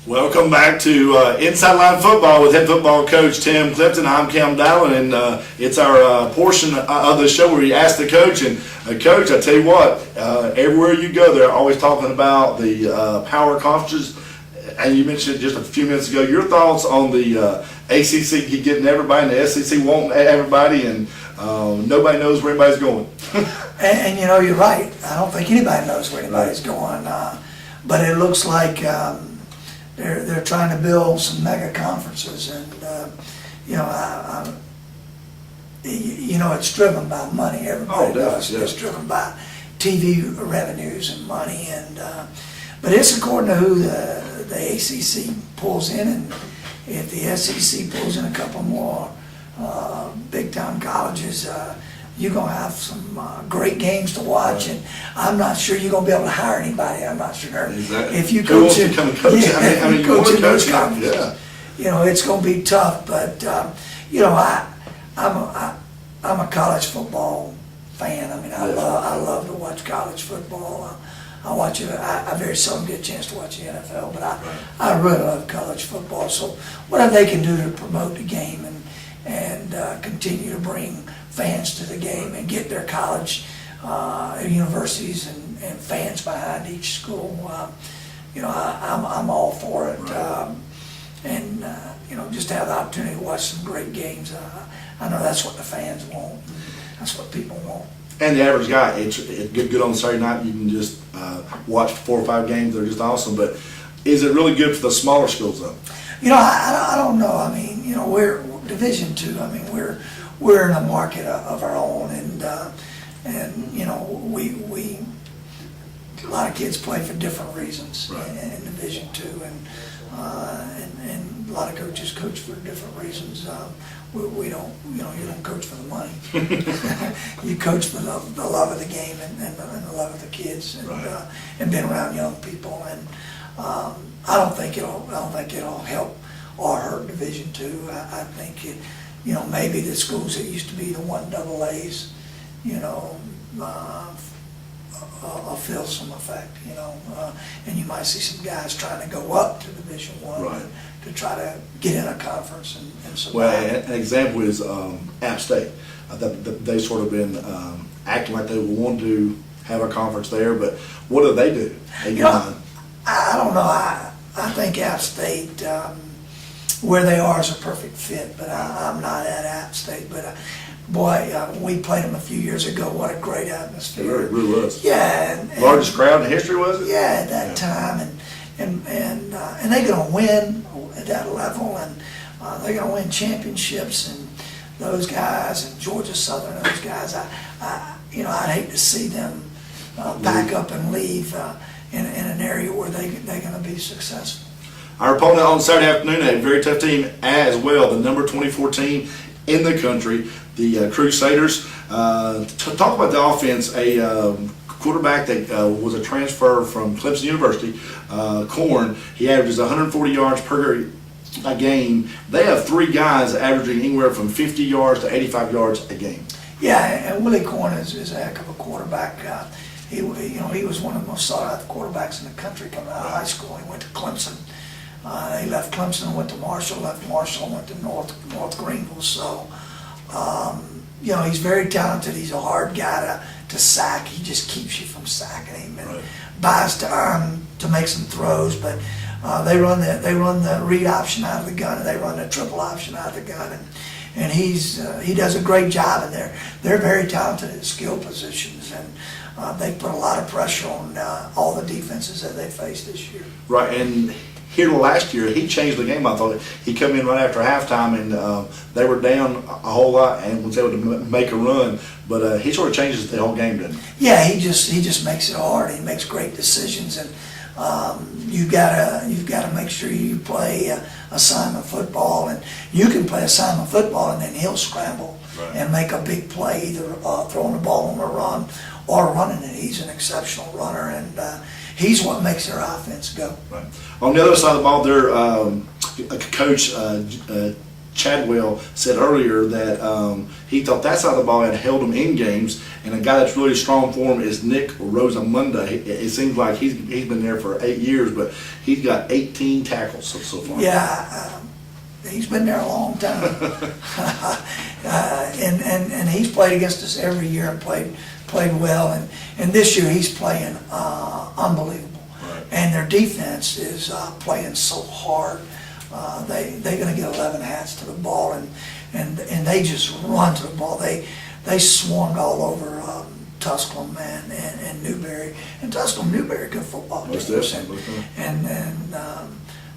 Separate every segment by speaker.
Speaker 1: Welcome back to Inside Line Football with head football coach Tim Clifton. I'm Cam Dowling, and it's our portion of the show where we ask the coach. And Coach, I tell you what, everywhere you go, they're always talking about the power conferences. And you mentioned just a few minutes ago your thoughts on the ACC getting everybody, and the SEC wanting everybody, and nobody knows where anybody's going.
Speaker 2: And you know, you're right. I don't think anybody knows where anybody's going. But it looks like they're trying to build some mega conferences, and it's driven by money. Everybody knows it's driven by TV revenues and money, and but it's according to who the ACC pulls in, and if the SEC pulls in a couple more big time colleges, you're going to have some great games to watch, and I'm not sure you're going to be able to hire anybody. I'm not sure.
Speaker 1: Exactly.
Speaker 2: If you
Speaker 1: Who wants
Speaker 2: coach
Speaker 1: to come coach?
Speaker 2: yeah,
Speaker 1: I mean, you want
Speaker 2: coach
Speaker 1: to
Speaker 2: in those
Speaker 1: coach,
Speaker 2: conferences, it's going to be tough. But I'm a college football fan. I mean, I love to watch college football. I watch it. I very seldom get a chance to watch the NFL, but I really love college football. So whatever they can do to promote the game and continue to bring fans to the game and get their college universities and fans behind each school, I'm all for it. And just to have the opportunity to watch some great games, I know that's what the fans want. That's what people want.
Speaker 1: And the average guy, it's good on Saturday night. You can just watch 4 or 5 games. They're just awesome. But is it really good for the smaller schools, though?
Speaker 2: I don't know. I mean, we're Division II. I mean, we're in a market of our own, and we a lot of kids play for different reasons in Division II, and a lot of coaches coach for different reasons. We don't, you don't coach for the money. You coach for the love of the game and the love of the kids, and being around young people. And I don't think it'll help or hurt Division II. I think it, maybe the schools that used to be the 1AA's, will feel some effect, and you might see some guys trying to go up to Division I to try to get in a conference and survive.
Speaker 1: Well, an example is App State. They've sort of been acting like they want to have a conference there, but what do they do?
Speaker 2: I don't know. I think App State, where they are, is a perfect fit, but I'm not at App State. But we played them a few years ago. What a great atmosphere!
Speaker 1: It really was.
Speaker 2: Yeah, and
Speaker 1: largest crowd in history, was it?
Speaker 2: Yeah, at that time, and they're going to win at that level, and they're going to win championships. And those guys, and Georgia Southern, those guys, I'd hate to see them pack up and leave in an area where they're going to be successful.
Speaker 1: Our opponent on Saturday afternoon, a very tough team as well, the number 24 team in the country, the Crusaders. To talk about the offense, a quarterback that was a transfer from Clifton University, Corn, he averages 140 yards per game. They have 3 guys averaging anywhere from 50 yards to 85 yards a game.
Speaker 2: Yeah, and Willie Corn is a heck of a quarterback. He was one of the most sought-after quarterbacks in the country coming out of high school. He went to Clemson. He left Clemson, went to Marshall, went to North Greenville. So, he's very talented. He's a hard guy to sack. He just keeps you from sacking him, and buys time to make some throws. But they run the read option out of the gun, and they run the triple option out of the gun, and he does a great job. And they're very talented at skill positions, and they put a lot of pressure on all the defenses that they faced this year.
Speaker 1: Right, and here last year, he changed the game. I thought he come in right after halftime, and they were down a whole lot and was able to make a run. But he sort of changes the whole game, doesn't he?
Speaker 2: Yeah, he just makes it hard. He makes great decisions, and you've got to make sure you play assignment football, and you can play assignment football, and then he'll scramble and make a big play, either throwing the ball on a run or running it. He's an exceptional runner, and he's what makes their offense go.
Speaker 1: Right. On the other side of the ball, their coach Chadwell said earlier that he thought that side of the ball had held him in games, and a guy that's really strong for him is Nick Rosamunde. It seems like he's been there for 8 years, but he's got 18 tackles so far.
Speaker 2: Yeah, he's been there a long time. And he's played against us every year and played well, and this year he's playing unbelievable.
Speaker 1: Right.
Speaker 2: And their defense is playing so hard. They're going to get 11 hats to the ball, and they just run to the ball. They swarmed all over Tusculum and Newberry. And Tusculum, Newberry, good football
Speaker 1: Most
Speaker 2: teams.
Speaker 1: definitely.
Speaker 2: And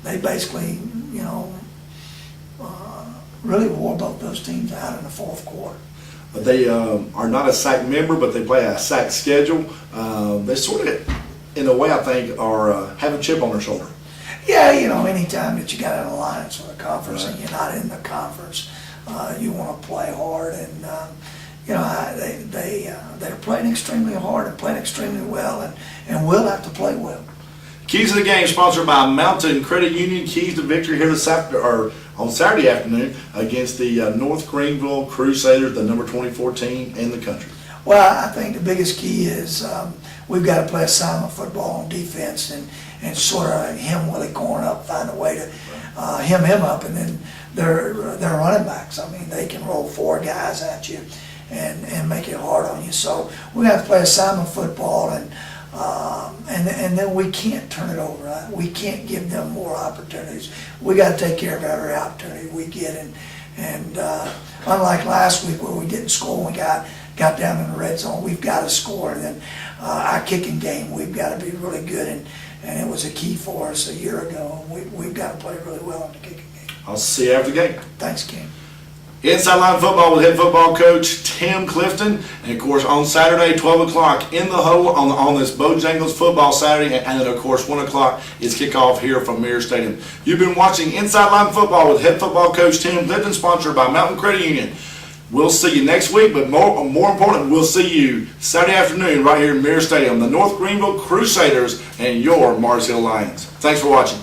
Speaker 2: they basically, really wore both those teams out in the fourth quarter.
Speaker 1: But they are not a SAC member, but they play a SAC schedule. They sort of, in a way, I think, are have a chip on their shoulder.
Speaker 2: Yeah, anytime that you got an alliance with a conference and you're not in the conference, you want to play hard, and they're playing extremely hard and playing extremely well, and will have to play well.
Speaker 1: Keys of the Game sponsored by Mountain Credit Union. Keys to victory here on Saturday afternoon against the North Greenville Crusaders, the number 24 team in the country.
Speaker 2: Well, I think the biggest key is we've got to play assignment football on defense and sort of hem Willie Corn up, find a way to hem him up, and then they're running backs. I mean, they can roll 4 guys at you and make it hard on you. So we have to play assignment football, and then we can't turn it over. Right? We can't give them more opportunities. We got to take care of every opportunity we get, and unlike last week where we didn't score, we got down in the red zone. We've got to score, and then our kicking game, we've got to be really good, and it was a key for us a year ago. We've got to play really well in the kicking game.
Speaker 1: I'll see you after the game.
Speaker 2: Thanks, Ken.
Speaker 1: Inside Line Football with head football coach Tim Clifton, and of course on Saturday 12 o'clock in the huddle on this Bojangles football Saturday, and then of course 1 o'clock is kickoff here from Mirror Stadium. You've been watching Inside Line Football with head football coach Tim Clifton, sponsored by Mountain Credit Union. We'll see you next week, but more important, we'll see you Saturday afternoon right here in Mirror Stadium, the North Greenville Crusaders and your Mars Hill Lions. Thanks for watching.